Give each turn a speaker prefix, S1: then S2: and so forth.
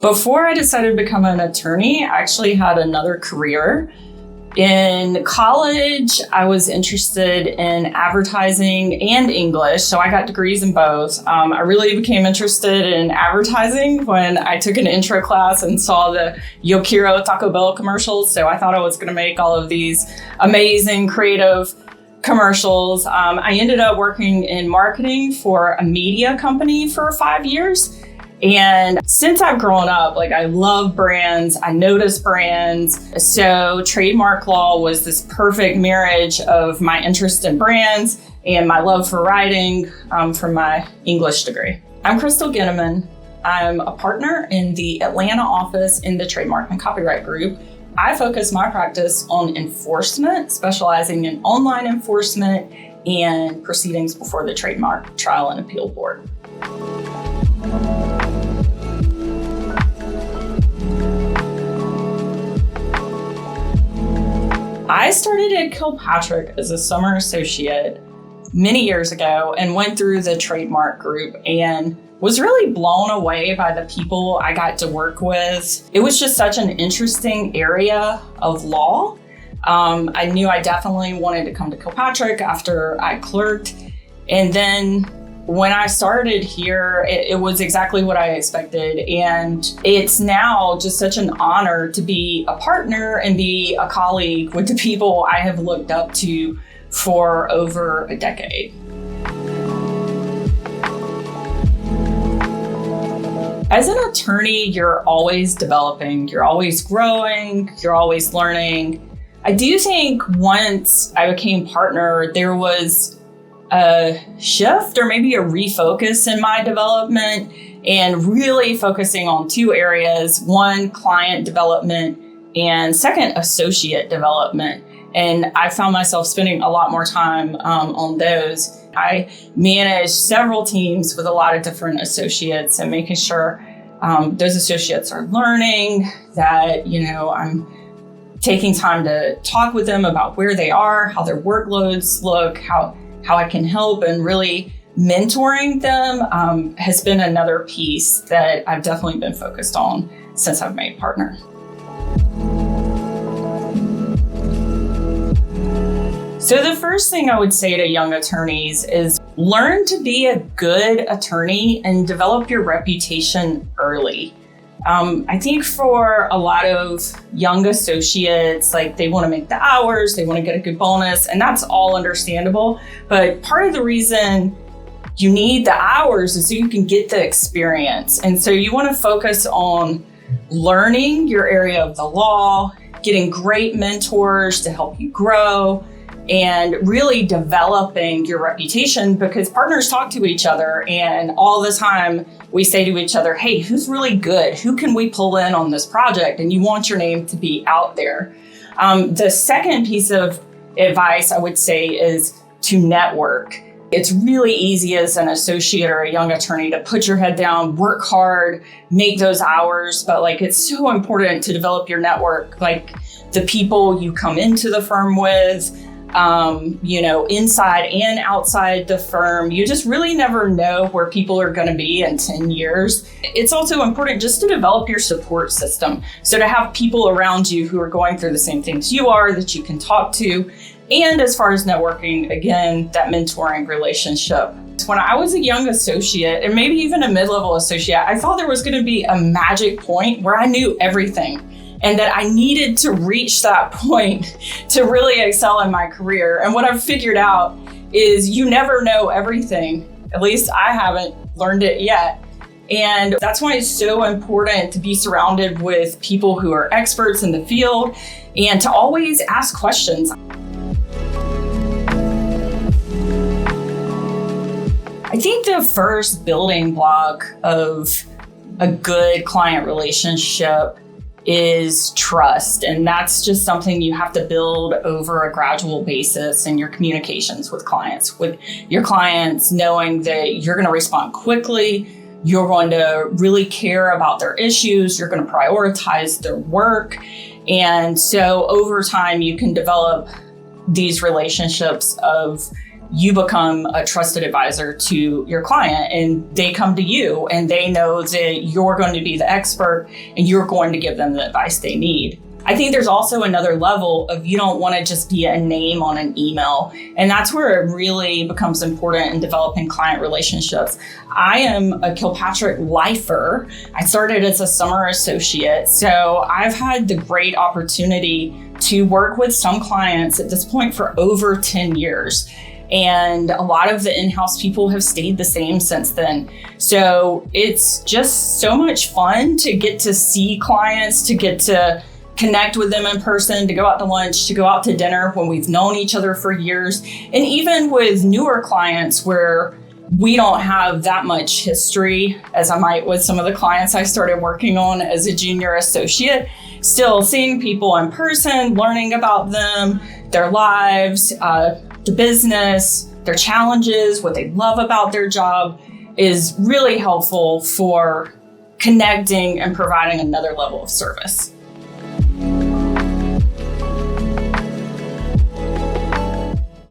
S1: Before I decided to become an attorney, I actually had another career. In college, I was interested in advertising and English, so I got degrees in both. I really became interested in advertising when I took an intro class and saw the Yo Quiero Taco Bell commercials, so I thought I was going to make all of these amazing, creative commercials. I ended up working in marketing for a media company for 5 years. And since I've grown up, I love brands, I notice brands. So trademark law was this perfect marriage of my interest in brands and my love for writing from my English degree. I'm Genteman. I'm a partner in the Atlanta office in the Trademark and Copyright Group. I focus my practice on enforcement, specializing in online enforcement and proceedings before the Trademark Trial and Appeal Board. I started at Kilpatrick as a summer associate many years ago and went through the trademark group and was really blown away by the people I got to work with. It was just such an interesting area of law. I knew I definitely wanted to come to Kilpatrick after I clerked. And then when I started here, it was exactly what I expected. And it's now just such an honor to be a partner and be a colleague with the people I have looked up to for over a decade. As an attorney, you're always developing, you're always growing, you're always learning. I do think once I became partner, there was a shift or maybe a refocus in my development and really focusing on two areas. One, client development, and second, associate development. And I found myself spending a lot more time on those. I manage several teams with a lot of different associates and making sure those associates are learning, that, I'm taking time to talk with them about where they are, how their workloads look, how I can help, and really mentoring them has been another piece that I've definitely been focused on since I've made partner. So the first thing I would say to young attorneys is learn to be a good attorney and develop your reputation early. I think for a lot of young associates, they want to make the hours, they want to get a good bonus, and that's all understandable. But part of the reason you need the hours is so you can get the experience. And so you want to focus on learning your area of the law, getting great mentors to help you grow, and really developing your reputation, because partners talk to each other, and all the time we say to each other, hey, who's really good? Who can we pull in on this project? And you want your name to be out there. The second piece of advice I would say is to network. It's really easy as an associate or a young attorney to put your head down, work hard, make those hours, but it's so important to develop your network, the people you come into the firm with, inside and outside the firm. You just really never know where people are going to be in 10 years. It's also important just to develop your support system. So to have people around you who are going through the same things you are that you can talk to. And as far as networking, again, that mentoring relationship. When I was a young associate, and maybe even a mid-level associate, I thought there was going to be a magic point where I knew everything, and that I needed to reach that point to really excel in my career. And what I've figured out is you never know everything. At least I haven't learned it yet. And that's why it's so important to be surrounded with people who are experts in the field and to always ask questions. I think the first building block of a good client relationship is trust. And that's just something you have to build over a gradual basis in your communications with your clients, knowing that you're going to respond quickly, you're going to really care about their issues, you're going to prioritize their work. And so over time, you can develop these relationships of you become a trusted advisor to your client, and they come to you and they know that you're going to be the expert and you're going to give them the advice they need. I think there's also another level of you don't want to just be a name on an email. And that's where it really becomes important in developing client relationships. I am a Kilpatrick lifer. I started as a summer associate. So I've had the great opportunity to work with some clients at this point for over 10 years. And a lot of the in-house people have stayed the same since then. So it's just so much fun to get to see clients, to get to connect with them in person, to go out to lunch, to go out to dinner when we've known each other for years. And even with newer clients where we don't have that much history, as I might with some of the clients I started working on as a junior associate, still seeing people in person, learning about them, their lives, the business, their challenges, what they love about their job is really helpful for connecting and providing another level of service.